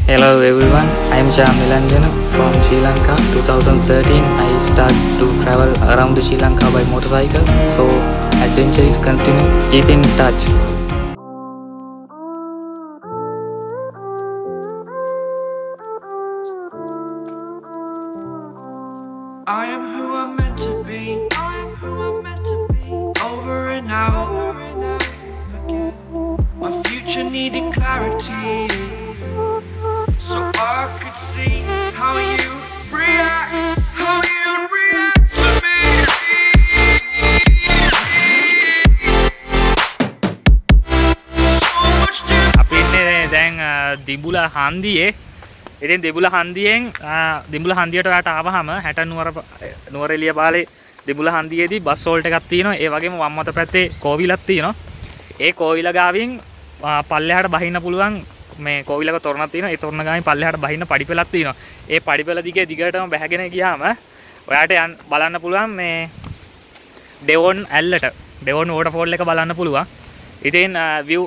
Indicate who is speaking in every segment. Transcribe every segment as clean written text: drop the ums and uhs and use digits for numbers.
Speaker 1: Hello everyone, I am Nilanjana from Sri Lanka. 2013 I start to travel around Sri Lanka by motorcycle. So adventure is continue. Keep in touch.
Speaker 2: I am who I'm meant to be. I am who I'm meant to be. Over and out again. My future needed clarity, so I could see how you react, how you'd react to me. So much different.
Speaker 3: අපි ඉන්නේ දැන් දිඹුල හන්දියේ. ඉතින් දිඹුල හන්දියෙන් දිඹුල හන්දියට ඔයාට ආවහම 60 Nuwara Eliya පාලේ දිඹුල හන්දියේදී bus halt එකක් තියෙනවා. ඒ වගේම වම් අත පැත්තේ කෝවිලක් තියෙනවා. ඒ කෝවිල ගාවින් පල්ලෙහාට බහින්න පුළුවන් මේ කෝවිලක තොරණක් තියෙනවා. ඒ තොරණ ගාමින් පල්ලෙහාට බහින්න පඩිපෙලක් තියෙනවා. ඒ පඩිපෙල දිගේ දිගටම බැහැගෙන ගියාම ඔයාට බලන්න පුළුවන් මේ ඩෙවොන් ඇල්ලට ඩෙවොන් වෝටර්ෆෝල් එක බලන්න පුළුවන්. ඉතින් view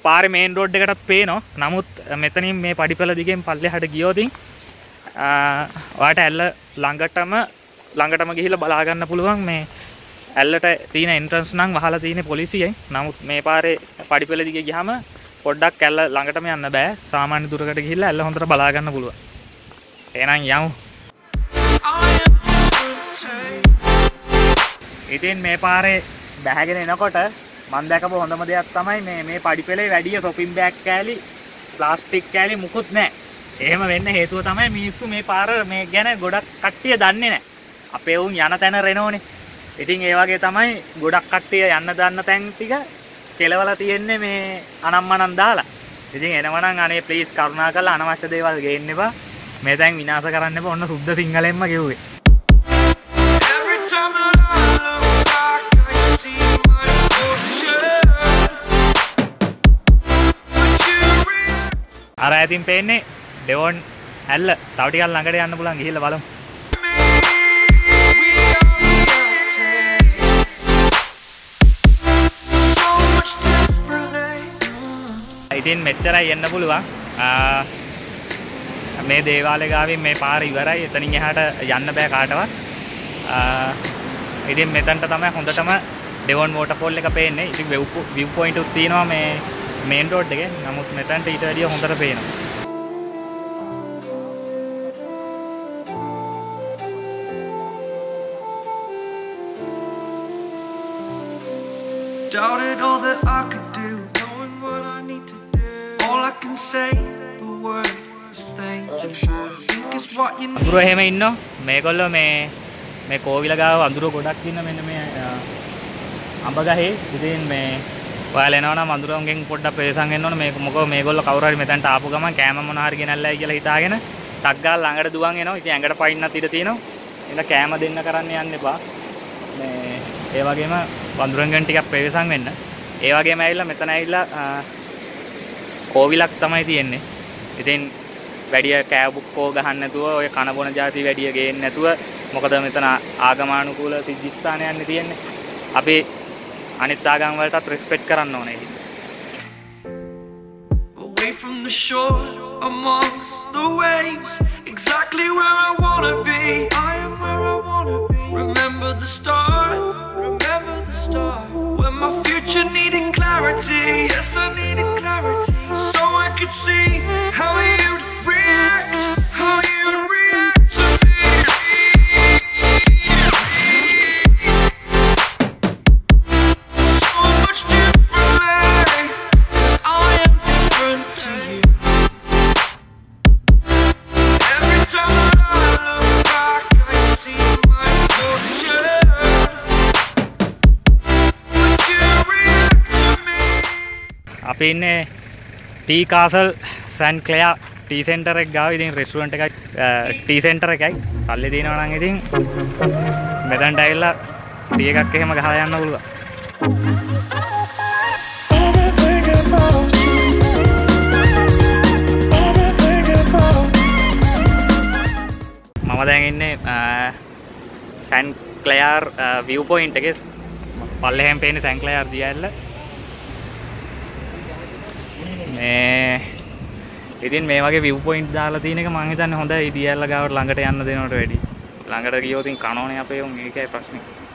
Speaker 3: පාරේ මේන් රෝඩ් එකටත් පේනවා. නමුත් මෙතනින් මේ පඩිපෙල දිගෙන් පල්ලෙහාට ගියොත් ඔයාට ඇල්ල ළඟටම ගිහිල්ලා බලා ගන්න පුළුවන්. මේ ඇල්ලට තියෙන එන්ට්‍රන්ස් නම් වහලා තියෙන පොලිසියෙන්. නමුත් මේ පාරේ පඩිපෙල දිගේ ගියාම පොඩ්ඩක් ඇල්ල ළඟටම යන්න බෑ. සාමාන්‍ය දුරකට ගිහිල්ලා ඇල්ල හොඳට බලා ගන්න පුළුවන්. එහෙනම් යමු. ඉතින් මේ පාරේ බැහැගෙන එනකොට මම දැකපු හොඳම දෙයක් තමයි මේ පඩිපෙලේ වැඩි shopping bag කෑලි ප්ලාස්ටික් කෑලි මුකුත් නැහැ. එහෙම වෙන්න හේතුව තමයි මිනිස්සු මේ පාර මේ ගැන ගොඩක් කට්ටිය දන්නේ නැහැ. අපේ උන් යන තැන රෙනෝනේ. ඉතින් ඒ වගේ තමයි ගොඩක් කට්ටිය යන්න දන්න තැන් ටික කෙලවලා තියෙන්නේ මේ අනම්මනම් දාලා. ඉතින් එනවනම් අනේ ප්ලීස් කරුණාකරලා අනවශ්‍ය දේවල් ගේන්න එපා. මේ තැන් විනාශ කරන්න එපා. ඔන්න සුද්ධ සිංහලෙන්ම කිව්වේ. අර ඇතින් පේන්නේ ඩෙවොන් ඇල්ල. තව ටිකක් ළඟට යන්න පුළුවන්. ගිහිල්ලා බලමු. ඉතින් මෙච්චරයි එන්න පුළුවන්. මේ දේවාලය ගාවින් මේ පාර ඉවරයි. එතනින් එහාට යන්න බෑ කාටවත්. ඉතින් මෙතනට තමයි හොඳටම ඩෙවොන් වෝටර්ෆෝල් එක පේන්නේ. ඉතින් view point උත් තියෙනවා මේ මේන් රෝඩ් එකේ. නමුත් මෙතනට ඊට වැඩිය හොඳට පේනවා.
Speaker 2: Doubted all that I could do, knowing what I need to do. All I can say, the word is thank you. I think it's what you need.
Speaker 3: අඳුර එහෙම ඉන්නෝ. මේගොල්ලෝ මේ කෝවිල ගාව අඳුර ගොඩක් ඉන්න මෙන්න මේ අඹ ගහේ. ඉතින් මේ ඔයාලා එනවා නම් අඳුරන්ගෙන් පොඩ්ඩක් ප්‍රේසම් වෙන්න ඕනේ. මොකද මේගොල්ලෝ කවුරු හරි මෙතනට ආපු ගමන් කෑම මොන හරි ගෙනල්ලායි කියලා හිතාගෙන ටක් ගාලා ළඟට දුවන් එනවා. ඉතින් ඇඟට පයින්නත් ඉඩ තියෙනවා. එහෙනම් කෑම දෙන්න කරන්න යන්න එපා. මේ ඒ වගේම වඳුරන්ගෙන් ටිකක් ප්‍රවේශම් වෙන්න. ඒ වගේම ඇවිල්ලා මෙතන ඇවිල්ලා කෝවිලක් තමයි තියෙන්නේ. ඉතින් වැඩි කෑබුක්කෝ ගහන්න නැතුව ඔය කන බොන જાති වැඩි ගේන්න නැතුව මොකද මෙතන ආගමානුකූල සිද්ධාස්ථානයක් තියෙන්නේ. අපි අනිත් ආගම් වලටත් රෙස්පෙක්ට් කරන්න ඕනේ.
Speaker 2: Away from the shore, amongst the waves, exactly where I wanna be. I am where I wanna be. Remember the start, when my future needed clarity. Yes, I needed clarity, so I could see how you'd react, how you'd react to me. So much differently, 'cause I am different to you. Every time that I look back, I see my future.
Speaker 3: අපි ඉන්නේ T castle St.clair T centre එක ගාව. ඉතින් restaurant එකයි T centre එකයි සල්ලි දිනනවා නම් ඉතින් මෙතනට ඇවිල්ලා ටී එකක් එහෙම ගහලා යන්න පුළුවන්. මම දැන් ඉන්නේ St.clair view point එකේ. පල්ලෙහෙන් පේන්නේ St.clair දියඇල්ල. ඉතින් මේ වගේ view point දාලා තියෙන එක මම හිතන්නේ හොඳයි DL ගාවට ළඟට යන්න දෙනවට වැඩි. ළඟට ගියොත් ඉතින් කනෝනේ අපේ උන් ඒකයි ප්‍රශ්නේ.